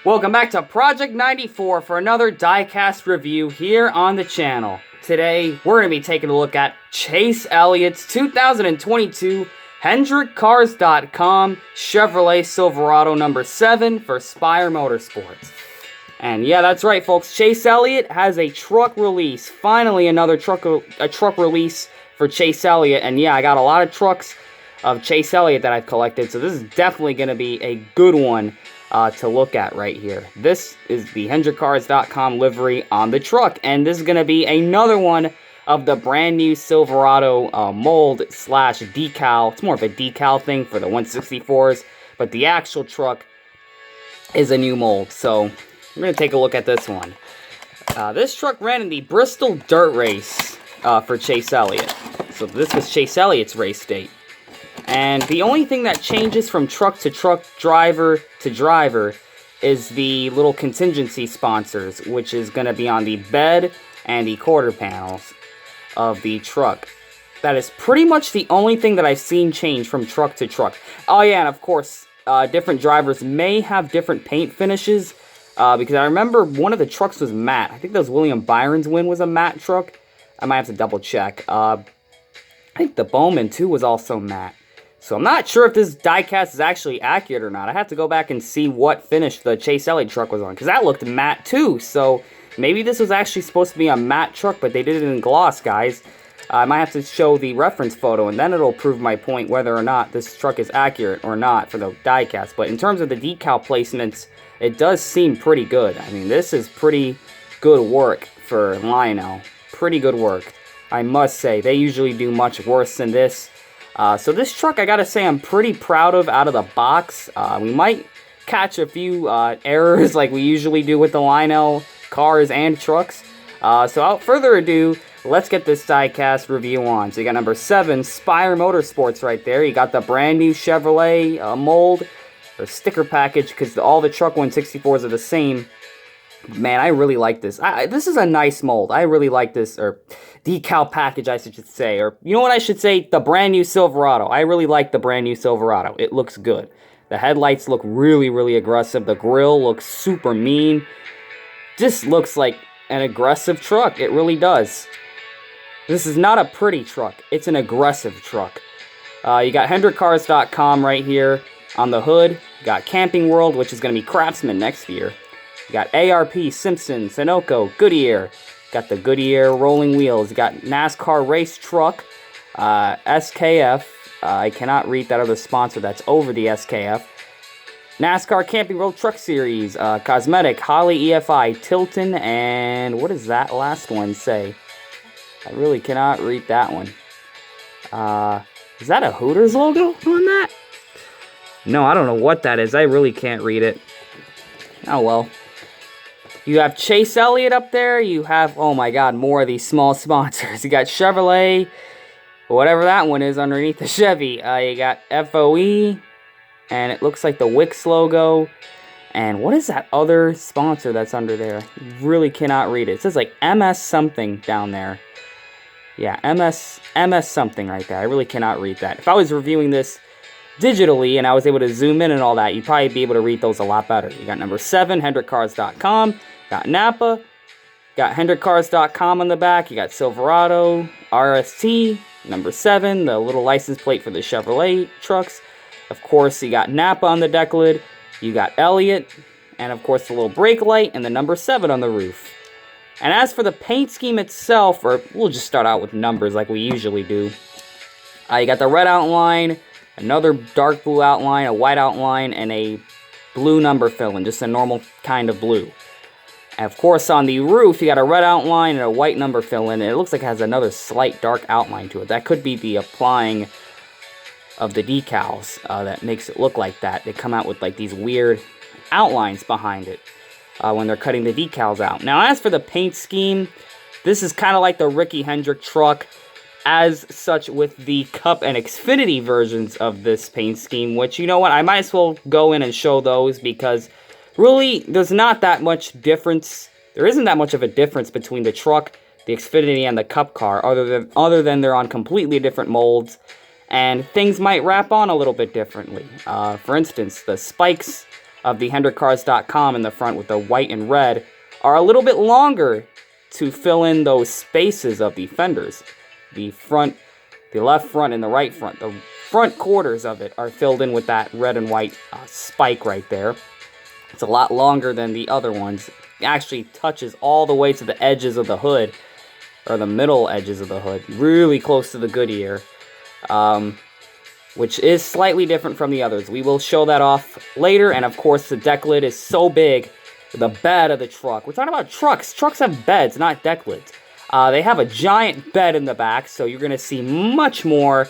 Welcome back to Project 94 for another Diecast review here on the channel. Today, we're going to be taking a look at Chase Elliott's 2022 HendrickCars.com Chevrolet Silverado number 7 for Spire Motorsports. And yeah, that's right, folks. Chase Elliott has a truck release. Finally, another truck release for Chase Elliott. And yeah, I got a lot of trucks of Chase Elliott that I've collected, so this is definitely going to be a good one to look at right here. This is the HendrickCars.com livery on the truck, and this is going to be another one of the brand new Silverado mold slash decal. It's more of a decal thing for the 164s, but the actual truck is a new mold. So we're going to take a look at this one. This truck ran in the Bristol Dirt Race for Chase Elliott. So this was Chase Elliott's race date. And the only thing that changes from truck to truck, driver to driver, is the little contingency sponsors, which is going to be on the bed and the quarter panels of the truck. That is pretty much the only thing that I've seen change from truck to truck. Oh yeah, and of course, different drivers may have different paint finishes, because I remember one of the trucks was matte. I think that was William Byron's win was a matte truck. I might have to double check. I think the Bowman too was also matte. So I'm not sure if this diecast is actually accurate or not. I have to go back and see what finish the Chase Elliott truck was on, because that looked matte too. So maybe this was actually supposed to be a matte truck, but they did it in gloss, guys. I might have to show the reference photo, and then it'll prove my point whether or not this truck is accurate or not for the diecast. But in terms of the decal placements, it does seem pretty good. I mean, this is pretty good work for Lionel. Pretty good work, I must say. They usually do much worse than this. So this truck, I gotta say, I'm pretty proud of out of the box. We might catch a few errors like we usually do with the Lionel cars and trucks. So without further ado, let's get this diecast review on. So you got number 7, Spire Motorsports right there. You got the brand new Chevrolet mold, or sticker package, because all the truck 164s are the same. Man, I really like this. This is a nice mold. I really like this, or decal package, I should say. Or, you know what I should say? The brand new Silverado. I really like the brand new Silverado. It looks good. The headlights look really, really aggressive. The grille looks super mean. Just looks like an aggressive truck. It really does. This is not a pretty truck. It's an aggressive truck. You got HendrickCars.com right here on the hood. You got Camping World, which is going to be Craftsman next year. You got ARP, Simpson, Sunoco, Goodyear. Got the Goodyear rolling wheels. You got NASCAR race truck, SKF. I cannot read that other sponsor that's over the SKF. NASCAR Camping World Truck Series, Cosmetic, Holly EFI, Tilton, and what does that last one say? I really cannot read that one. Is that a Hooters logo on that? No, I don't know what that is. I really can't read it. Oh well. You have Chase Elliott up there. You have, oh my god, more of these small sponsors. You got Chevrolet, whatever that one is underneath the Chevy. You got FOE, and it looks like the Wix logo. And what is that other sponsor that's under there? Really cannot read it. It says like MS something down there. Yeah, MS something right there. I really cannot read that. If I was reviewing this digitally and I was able to zoom in and all that, you'd probably be able to read those a lot better. You got number 7, HendrickCars.com. Got Napa. Got HendrickCars.com on the back. You got Silverado, RST, number 7, the little license plate for the Chevrolet trucks. Of course, you got Napa on the deck lid. You got Elliott, and of course the little brake light and the number 7 on the roof. And as for the paint scheme itself, or we'll just start out with numbers like we usually do. You got the red outline, another dark blue outline, a white outline, and a blue number fill-in, just a normal kind of blue. And of course, on the roof, you got a red outline and a white number fill-in, and it looks like it has another slight dark outline to it. That could be the applying of the decals that makes it look like that. They come out with like these weird outlines behind it when they're cutting the decals out. Now, as for the paint scheme, this is kind of like the Ricky Hendrick truck. As such, with the Cup and Xfinity versions of this paint scheme, which, you know what, I might as well go in and show those, because really, there's not that much difference. There isn't that much of a difference between the truck, the Xfinity, and the Cup car, other than they're on completely different molds, and things might wrap on a little bit differently. For instance, the spikes of the HendrickCars.com in the front with the white and red are a little bit longer to fill in those spaces of the fenders. The left front and the right front. The front quarters of it are filled in with that red and white spike right there. It's a lot longer than the other ones. It actually touches all the way to the edges of the hood, or the middle edges of the hood, really close to the Goodyear, which is slightly different from the others. We will show that off later, and of course the deck lid is so big, the bed of the truck. We're talking about trucks. Trucks have beds, not deck lids. They have a giant bed in the back, so you're going to see much more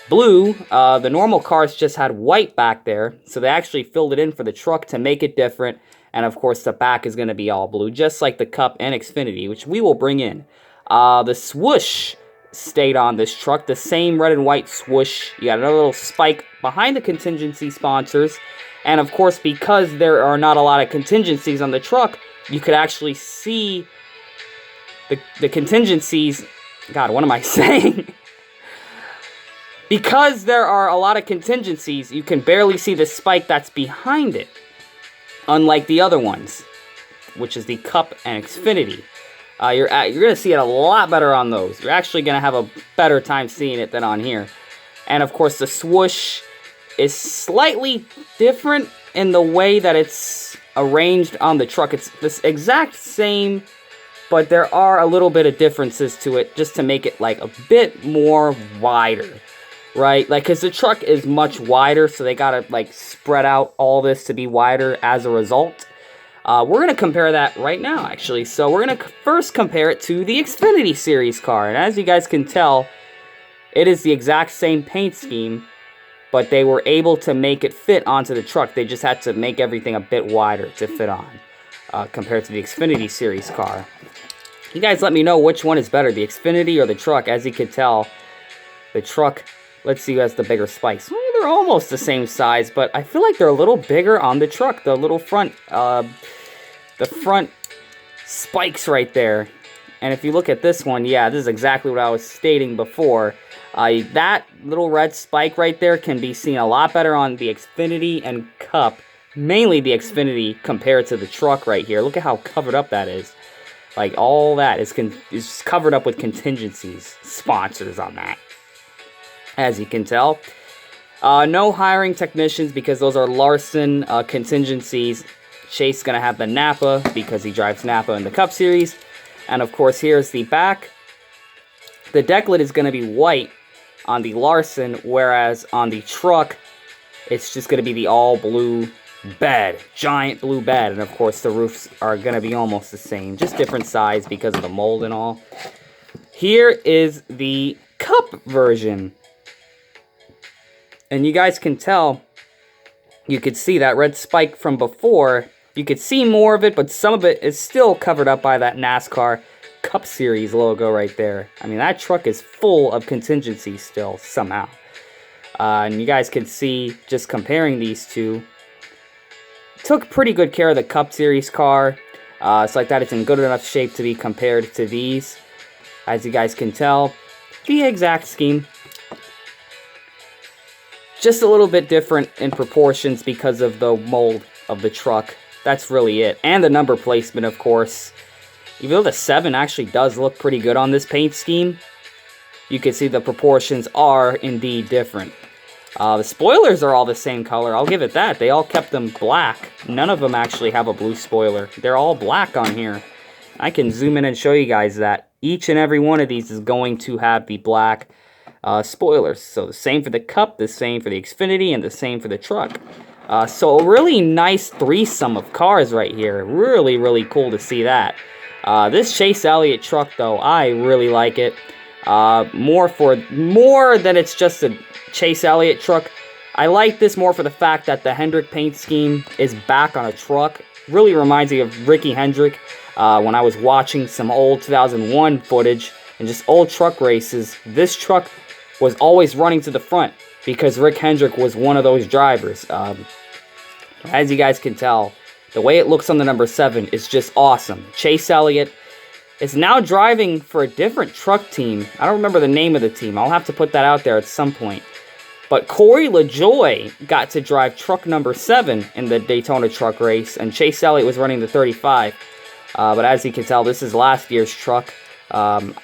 blue. The normal cars just had white back there, so they actually filled it in for the truck to make it different. And of course, the back is going to be all blue, just like the Cup and Xfinity, which we will bring in. The swoosh stayed on this truck, the same red and white swoosh. You got another little spike behind the contingency sponsors. And of course, because there are not a lot of contingencies on the truck, you could actually see the contingencies. God, what am I saying? Because there are a lot of contingencies, you can barely see the spike that's behind it. Unlike the other ones, which is the Cup and Xfinity. You're going to see it a lot better on those. You're actually going to have a better time seeing it than on here. And of course, the swoosh is slightly different in the way that it's arranged on the truck. It's this exact same, but there are a little bit of differences to it just to make it like a bit more wider. Right, like, because the truck is much wider, so they gotta, like, spread out all this to be wider as a result. We're gonna compare that right now, actually. So we're gonna first compare it to the Xfinity Series car. And as you guys can tell, it is the exact same paint scheme, but they were able to make it fit onto the truck. They just had to make everything a bit wider to fit on, compared to the Xfinity Series car. You guys let me know which one is better, the Xfinity or the truck. As you can tell, the truck... Let's see who has the bigger spikes. Well, they're almost the same size, but I feel like they're a little bigger on the truck. The little front, the front spikes right there. And if you look at this one, yeah, this is exactly what I was stating before. That little red spike right there can be seen a lot better on the Xfinity and Cup. Mainly the Xfinity compared to the truck right here. Look at how covered up that is. Like, all that is covered up with contingencies, sponsors on that. As you can tell. No hiring technicians because those are Larson contingencies. Chase going to have the Napa because he drives Napa in the Cup Series. And of course, here's the back. The deck lid is going to be white on the Larson, whereas on the truck, it's just going to be the all blue bed. Giant blue bed. And of course, the roofs are going to be almost the same. Just different size because of the mold and all. Here is the Cup version. And you guys can tell, you could see that red spike from before. You could see more of it, but some of it is still covered up by that NASCAR Cup Series logo right there. I mean, that truck is full of contingencies still, somehow. And you guys can see, just comparing these two, took pretty good care of the Cup Series car. It's like that, it's in good enough shape to be compared to these. As you guys can tell, the exact scheme. Just a little bit different in proportions because of the mold of the truck. That's really it. And the number placement, of course. Even though the 7 actually does look pretty good on this paint scheme, you can see the proportions are indeed different. The spoilers are all the same color. I'll give it that. They all kept them black. None of them actually have a blue spoiler. They're all black on here. I can zoom in and show you guys that. Each and every one of these is going to have the black spoilers. So the same for the Cup, the same for the Xfinity, and the same for the truck. So a really nice threesome of cars right here. Really, really cool to see that. This Chase Elliott truck, though, I really like it. More than it's just a Chase Elliott truck. I like this more for the fact that the Hendrick paint scheme is back on a truck. Really reminds me of Ricky Hendrick when I was watching some old 2001 footage and just old truck races. This truck was always running to the front because Rick Hendrick was one of those drivers. As you guys can tell, the way it looks on the number 7 is just awesome. Chase Elliott is now driving for a different truck team. I don't remember the name of the team. I'll have to put that out there at some point. But Corey LaJoie got to drive truck number 7 in the Daytona truck race, and Chase Elliott was running the 35. But as you can tell, this is last year's truck. I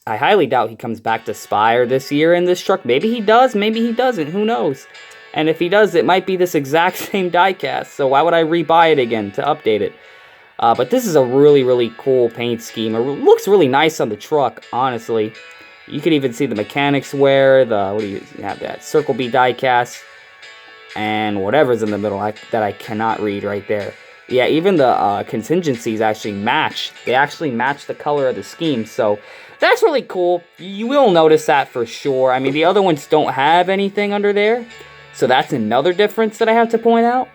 highly doubt he comes back to Spire this year in this truck. Maybe he does, maybe he doesn't, who knows? And if he does, it might be this exact same diecast, so why would I rebuy it again to update it? But this is a really, really cool paint scheme. It looks really nice on the truck, honestly. You can even see the mechanics wear, what do you have, that Circle B diecast, and whatever's in the middle that I cannot read right there. Yeah, even the contingencies actually match. They actually match the color of the scheme, so that's really cool. You will notice that for sure. I mean, the other ones don't have anything under there, so that's another difference that I have to point out.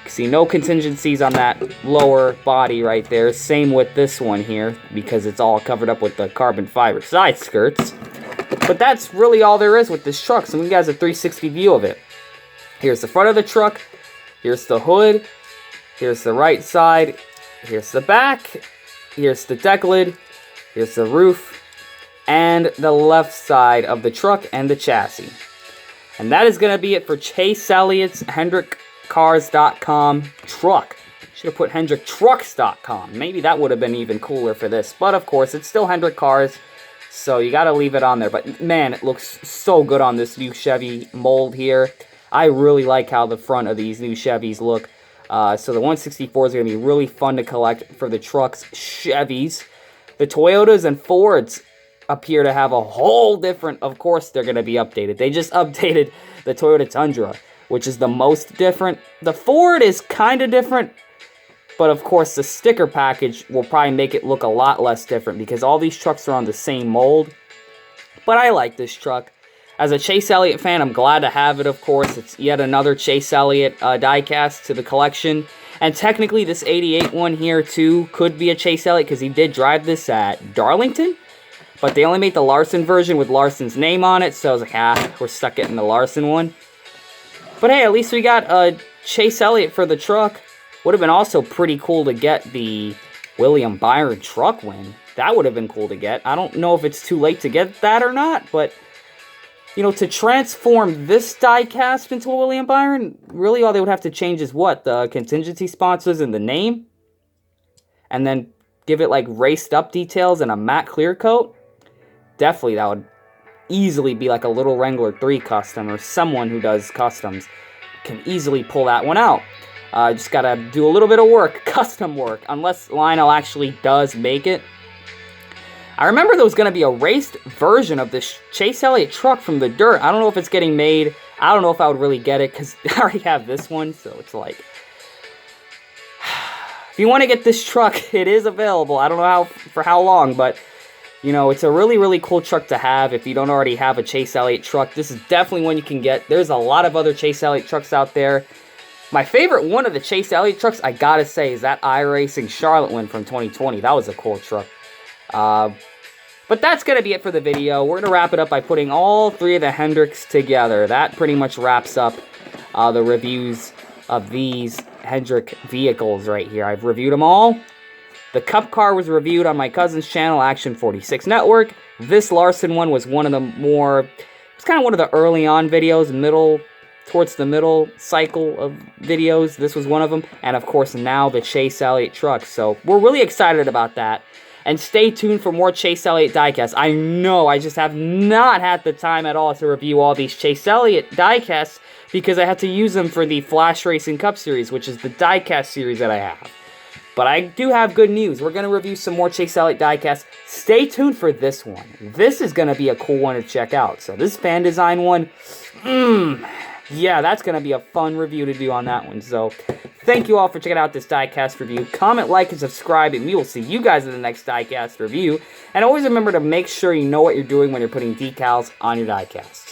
See, no contingencies on that lower body right there. Same with this one here, because it's all covered up with the carbon fiber side skirts. But that's really all there is with this truck. So we got a 360 view of it. Here's the front of the truck. Here's the hood. Here's the right side. Here's the back. Here's the deck lid. Here's the roof. And the left side of the truck and the chassis. And that is going to be it for Chase Elliott's HendrickCars.com truck. Should have put HendrickTrucks.com. Maybe that would have been even cooler for this. But of course, it's still Hendrick Cars. So you got to leave it on there. But man, it looks so good on this new Chevy mold here. I really like how the front of these new Chevys look. So the 164 is going to be really fun to collect for the trucks, Chevys. The Toyotas and Fords appear to have a whole different, of course they're going to be updated. They just updated the Toyota Tundra, which is the most different. The Ford is kind of different, but of course the sticker package will probably make it look a lot less different because all these trucks are on the same mold. But I like this truck. As a Chase Elliott fan, I'm glad to have it, of course. It's yet another Chase Elliott diecast to the collection. And technically, this 88 one here, too, could be a Chase Elliott because he did drive this at Darlington. But they only made the Larson version with Larson's name on it, so I was like, we're stuck getting the Larson one. But hey, at least we got a Chase Elliott for the truck. Would have been also pretty cool to get the William Byron truck win. That would have been cool to get. I don't know if it's too late to get that or not, but you know, to transform this diecast into a William Byron, really all they would have to change is what? The contingency sponsors and the name? And then give it like raced up details and a matte clear coat? Definitely that would easily be like a Little Wrangler 3 custom, or someone who does customs can easily pull that one out. Just gotta do a little bit of work, custom work, unless Lionel actually does make it. I remember there was going to be a raced version of this Chase Elliott truck from the dirt. I don't know if it's getting made. I don't know if I would really get it because I already have this one. So it's like, if you want to get this truck, it is available. I don't know for how long, but you know, it's a really, really cool truck to have if you don't already have a Chase Elliott truck. This is definitely one you can get. There's a lot of other Chase Elliott trucks out there. My favorite one of the Chase Elliott trucks, I gotta say, is that iRacing Charlotte one from 2020. That was a cool truck. But that's going to be it for the video. We're going to wrap it up by putting all 3 of the Hendricks together. That pretty much wraps up the reviews of these Hendrick vehicles right here. I've reviewed them all. The Cup car was reviewed on my cousin's channel, Action 46 Network. This Larson one was one of the more, it's kind of one of the early on videos, towards the middle cycle of videos. This was one of them. And of course now the Chase Elliott truck. So we're really excited about that. And stay tuned for more Chase Elliott diecasts. I know I just have not had the time at all to review all these Chase Elliott diecasts because I had to use them for the Flash Racing Cup Series, which is the diecast series that I have. But I do have good news. We're going to review some more Chase Elliott diecasts. Stay tuned for this one. This is going to be a cool one to check out. So this fan design one, yeah, that's going to be a fun review to do on that one. So thank you all for checking out this diecast review. Comment, like, and subscribe, and we will see you guys in the next diecast review. And always remember to make sure you know what you're doing when you're putting decals on your diecasts.